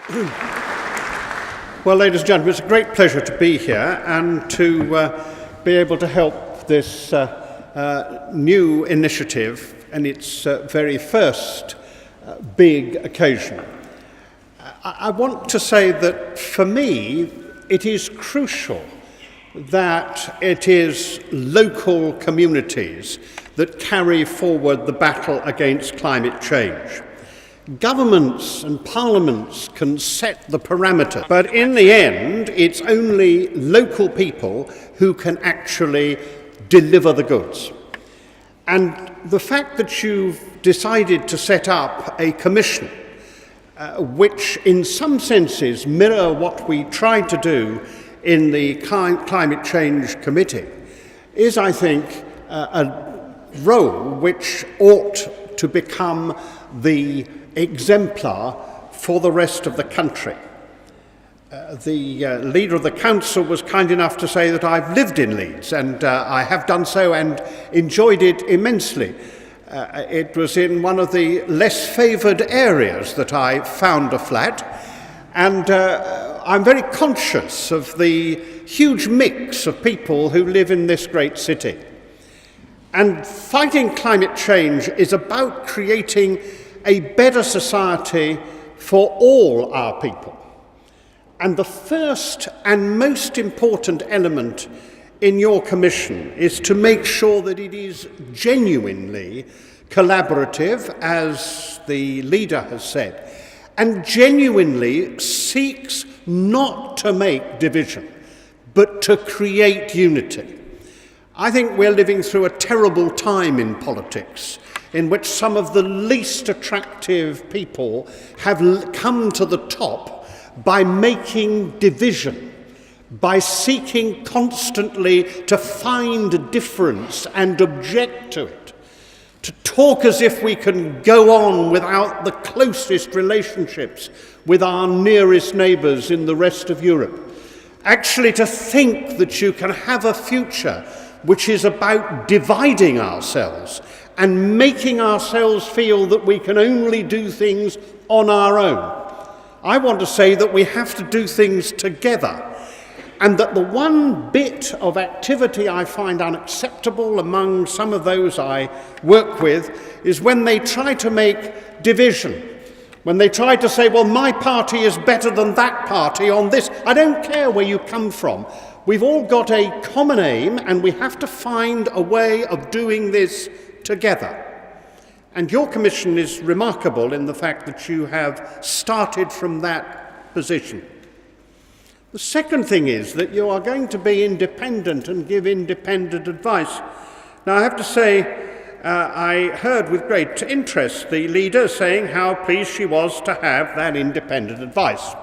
Well, ladies and gentlemen, it's a great pleasure to be here and to be able to help this new initiative in its very first big occasion. I want to say that for me, it is crucial that it is local communities that carry forward the battle against climate change. Governments and parliaments can set the parameter, but in the end, it's only local people who can actually deliver the goods. And the fact that you've decided to set up a commission, which in some senses mirror what we tried to do in the Climate Change Committee, is, I think, a role which ought to become the exemplar for the rest of the country. The leader of the council was kind enough to say that I've lived in Leeds, and I have done so and enjoyed it immensely. It was in one of the less favoured areas that I found a flat, and I'm very conscious of the huge mix of people who live in this great city. And fighting climate change is about creating a better society for all our people. And the first and most important element in your commission is to make sure that it is genuinely collaborative, as the leader has said, and genuinely seeks not to make division, but to create unity. I think we're living through a terrible time in politics, in which some of the least attractive people have come to the top by making division, by seeking constantly to find a difference and object to it, to talk as if we can go on without the closest relationships with our nearest neighbours in the rest of Europe, actually to think that you can have a future which is about dividing ourselves and making ourselves feel that we can only do things on our own. I want to say that we have to do things together, and that the one bit of activity I find unacceptable among some of those I work with is when they try to make division, when they try to say, well, my party is better than that party on this. I don't care where you come from. We've all got a common aim, and we have to find a way of doing this together. And your commission is remarkable in the fact that you have started from that position. The second thing is that you are going to be independent and give independent advice. Now, I have to say, I heard with great interest the leader saying how pleased she was to have that independent advice.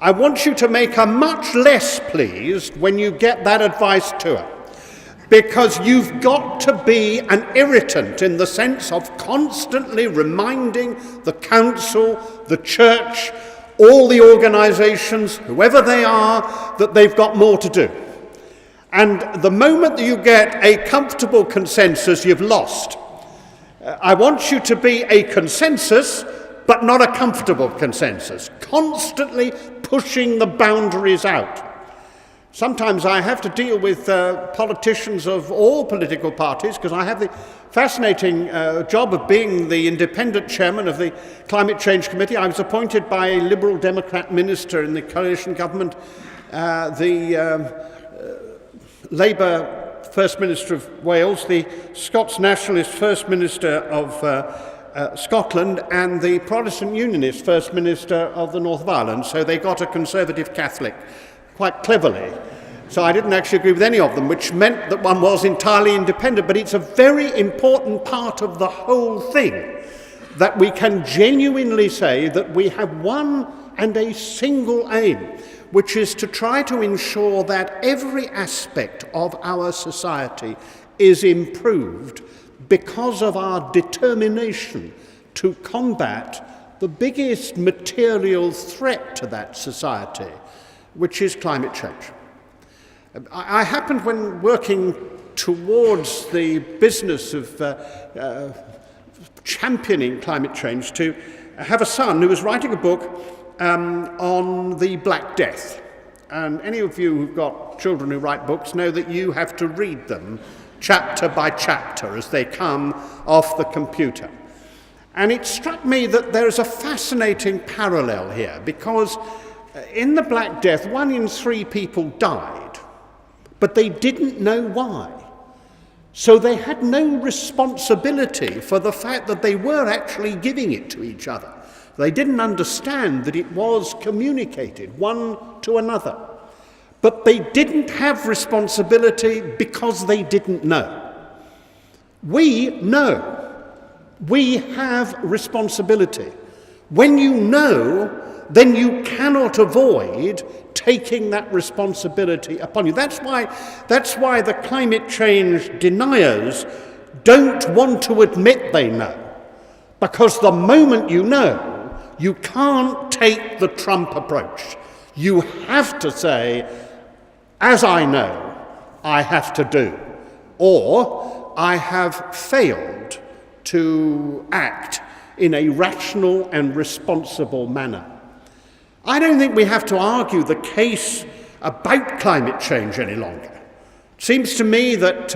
I want you to make her much less pleased when you get that advice to her, because you've got to be an irritant in the sense of constantly reminding the council, the church, all the organisations, whoever they are, that they've got more to do. And the moment that you get a comfortable consensus, you've lost. I want you to be a consensus, but not a comfortable consensus, constantly pushing the boundaries out. Sometimes I have to deal with politicians of all political parties, because I have the fascinating job of being the independent chairman of the Climate Change Committee. I was appointed by a Liberal Democrat minister in the coalition government, the Labour First Minister of Wales, the Scots Nationalist First Minister of Scotland, and the Protestant Unionist First Minister of the North of Ireland. So they got a Conservative Catholic quite cleverly. So I didn't actually agree with any of them, which meant that one was entirely independent. But it's a very important part of the whole thing that we can genuinely say that we have one and a single aim, which is to try to ensure that every aspect of our society is improved because of our determination to combat the biggest material threat to that society, which is climate change. I happened, when working towards the business of championing climate change, to have a son who was writing a book on the Black Death. And any of you who've got children who write books know that you have to read them chapter by chapter as they come off the computer. And it struck me that there's a fascinating parallel here, because in the Black Death, 1 in 3 people died, but they didn't know why. So they had no responsibility for the fact that they were actually giving it to each other. They didn't understand that it was communicated one to another. But they didn't have responsibility because they didn't know. We know. We have responsibility. When you know, then you cannot avoid taking that responsibility upon you. That's why the climate change deniers don't want to admit they know. Because the moment you know, you can't take the Trump approach. You have to say, as I know, I have to do, or I have failed to act in a rational and responsible manner. I don't think we have to argue the case about climate change any longer. It seems to me that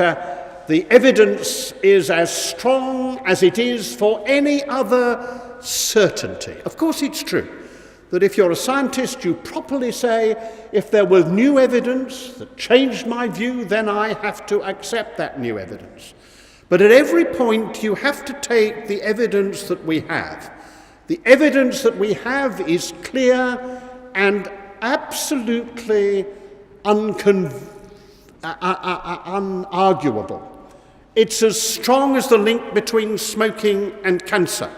the evidence is as strong as it is for any other certainty. Of course, it's true that if you're a scientist, you properly say, if there was new evidence that changed my view, then I have to accept that new evidence. But at every point, you have to take the evidence that we have. The evidence that we have is clear and absolutely unarguable. It's as strong as the link between smoking and cancer.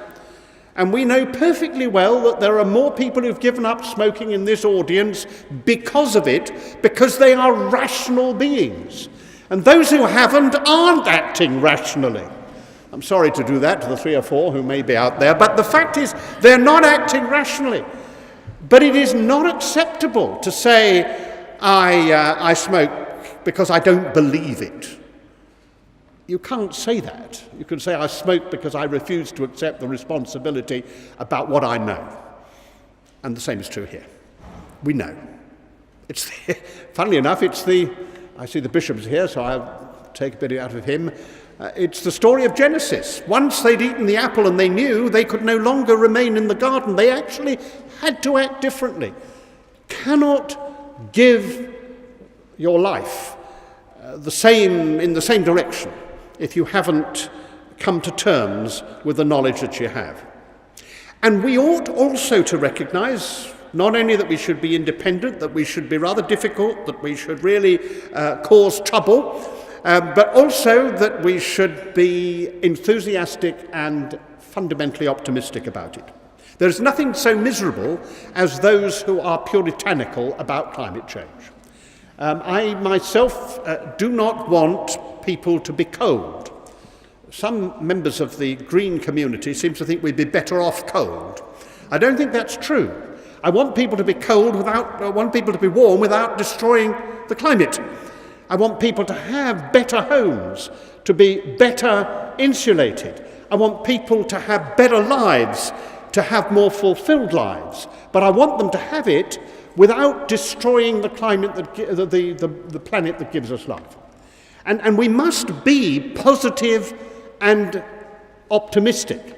And we know perfectly well that there are more people who've given up smoking in this audience because of it, because they are rational beings. And those who haven't aren't acting rationally. I'm sorry to do that to the 3 or 4 who may be out there, but the fact is they're not acting rationally. But it is not acceptable to say, I smoke because I don't believe it. You can't say that. You can say, I smoke because I refuse to accept the responsibility about what I know. And the same is true here. We know. Funnily enough, I see the bishop's here, so I'll take a bit out of him. It's the story of Genesis. Once they'd eaten the apple and they knew they could no longer remain in the garden, they actually had to act differently. Cannot give your life in the same direction if you haven't come to terms with the knowledge that you have. And we ought also to recognize not only that we should be independent, that we should be rather difficult, that we should really cause trouble, but also that we should be enthusiastic and fundamentally optimistic about it. There's nothing so miserable as those who are puritanical about climate change. I myself do not want people to be cold. Some members of the green community seem to think we'd be better off cold. I don't think that's true. I want people to be warm without destroying the climate. I want people to have better homes, to be better insulated. I want people to have better lives, to have more fulfilled lives. But I want them to have it without destroying the climate, the planet that gives us life. And we must be positive and optimistic.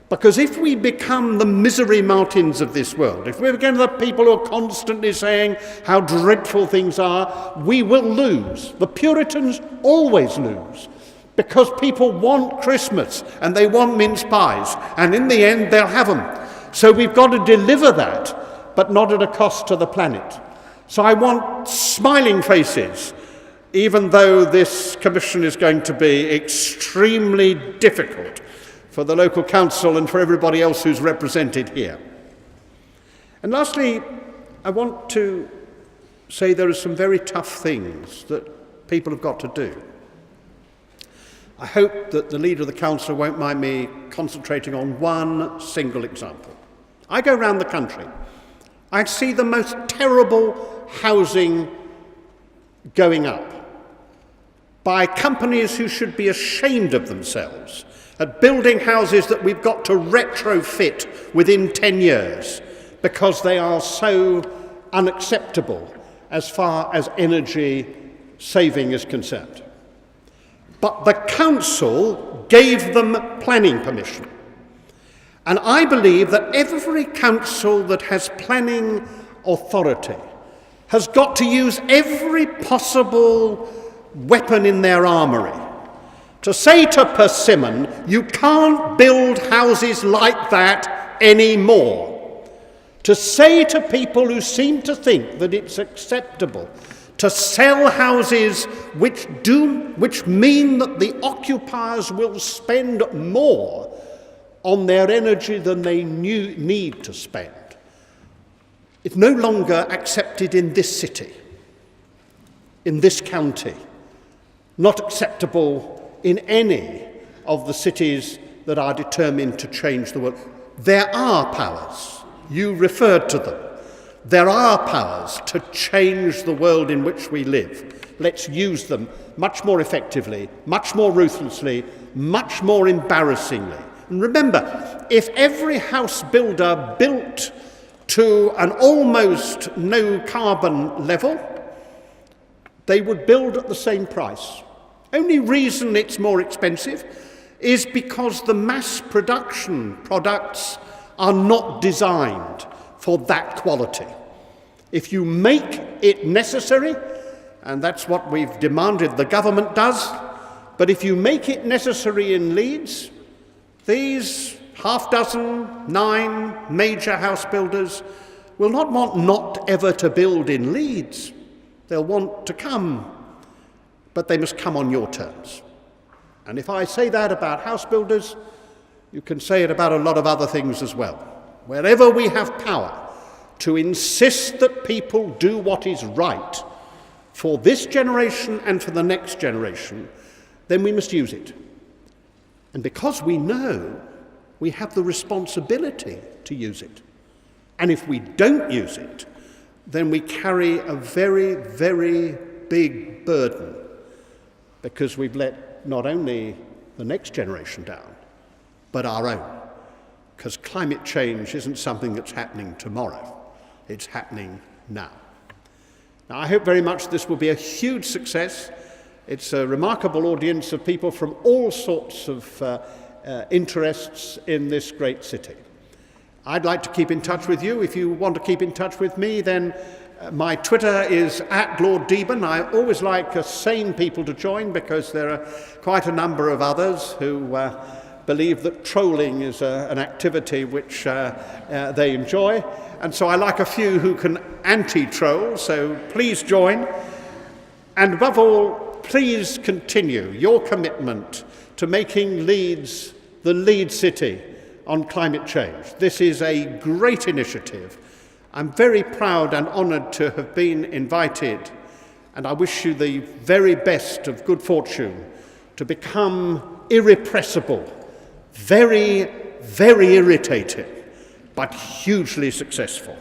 Because if we become the misery Martins of this world, if we become the people who are constantly saying how dreadful things are, we will lose. The Puritans always lose. Because people want Christmas and they want mince pies. And in the end, they'll have them. So we've got to deliver that, but not at a cost to the planet. So I want smiling faces, even though this commission is going to be extremely difficult for the local council and for everybody else who's represented here. And lastly, I want to say there are some very tough things that people have got to do. I hope that the leader of the council won't mind me concentrating on one single example. I go around the country. I see the most terrible housing going up by companies who should be ashamed of themselves at building houses that we've got to retrofit within 10 years because they are so unacceptable as far as energy saving is concerned. But the council gave them planning permission. And I believe that every council that has planning authority has got to use every possible weapon in their armoury to say to Persimmon, you can't build houses like that anymore. To say to people who seem to think that it's acceptable to sell houses which mean that the occupiers will spend more on their energy than they need to spend. It's no longer accepted in this city, in this county, not acceptable in any of the cities that are determined to change the world. There are powers, you referred to them. There are powers to change the world in which we live. Let's use them much more effectively, much more ruthlessly, much more embarrassingly. And remember, if every house builder built to an almost no carbon level, they would build at the same price. Only reason it's more expensive is because the mass production products are not designed for that quality. If you make it necessary, and that's what we've demanded the government does, but if you make it necessary in Leeds, these 9 major house builders will not want not ever to build in Leeds. They'll want to come, but they must come on your terms. And if I say that about house builders, you can say it about a lot of other things as well. Wherever we have power to insist that people do what is right for this generation and for the next generation, then we must use it. And because we know, we have the responsibility to use it. And if we don't use it, then we carry a very, very big burden, because we've let not only the next generation down, but our own. Because climate change isn't something that's happening tomorrow. It's happening now. Now, I hope very much this will be a huge success. It's a remarkable audience of people from all sorts of interests in this great city. I'd like to keep in touch with you. If you want to keep in touch with me, then my Twitter is @LordDeben. I always like sane people to join, because there are quite a number of others who believe that trolling is an activity which they enjoy. And so I like a few who can anti-troll, so please join. And above all, please continue your commitment to making Leeds the lead city on climate change. This is a great initiative. I'm very proud and honoured to have been invited, and I wish you the very best of good fortune to become irrepressible, very, very irritating, but hugely successful.